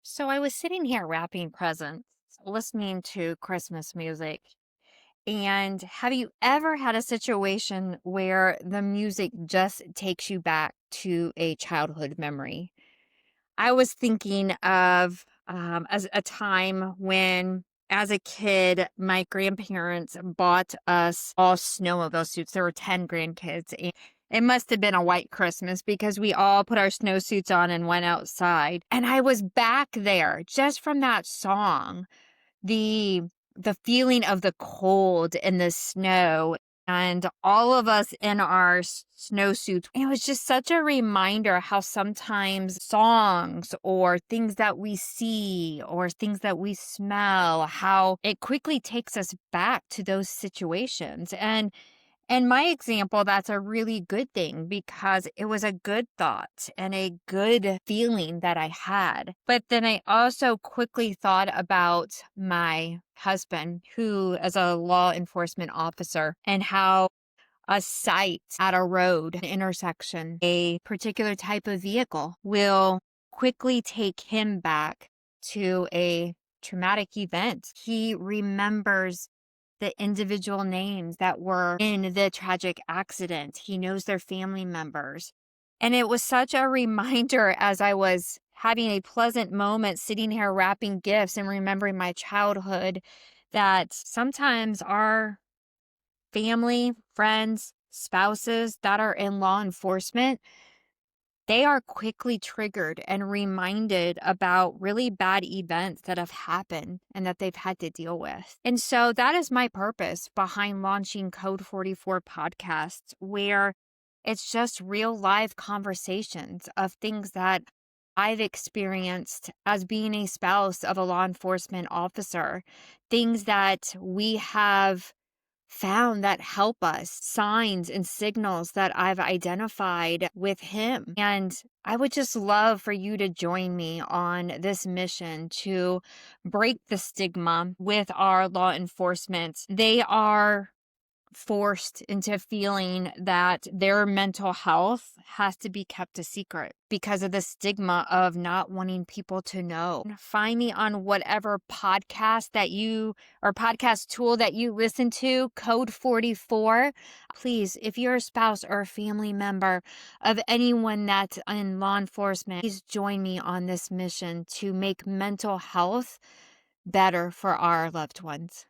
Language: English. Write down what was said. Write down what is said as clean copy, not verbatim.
So I was sitting here wrapping presents, listening to Christmas music. And have you ever had a situation where the music just takes you back to a childhood memory? I was thinking of as a time when, as a kid, my grandparents bought us all snowmobile suits. There were 10 grandkids. And it must have been a white Christmas because we all put our snowsuits on and went outside. And I was back there just from that song, the the feeling of the cold and the snow and all of us in our snowsuits. It was just such a reminder how sometimes songs or things that we see or things that we smell, how it quickly takes us back to those situations. And in my example, that's a really good thing because it was a good thought and a good feeling that I had. But then I also quickly thought about my husband, who is a law enforcement officer, and how a sight at a road intersection, a particular type of vehicle will quickly take him back to a traumatic event. He remembers the individual names that were in the tragic accident. He knows their family members. And it was such a reminder as I was having a pleasant moment sitting here wrapping gifts and remembering my childhood that sometimes our family, friends, spouses that are in law enforcement, they are quickly triggered and reminded about really bad events that have happened and that they've had to deal with. And so that is my purpose behind launching Code 44 podcasts, where it's just real live conversations of things that I've experienced as being a spouse of a law enforcement officer, things that we have found that help us, signs and signals that I've identified with him. And I would just love for you to join me on this mission to break the stigma with our law enforcement. They are forced into feeling that their mental health has to be kept a secret because of the stigma of not wanting people to know. Find me on whatever podcast that you or podcast tool that you listen to, Code 44. Please, if you're a spouse or a family member of anyone that's in law enforcement, please join me on this mission to make mental health better for our loved ones.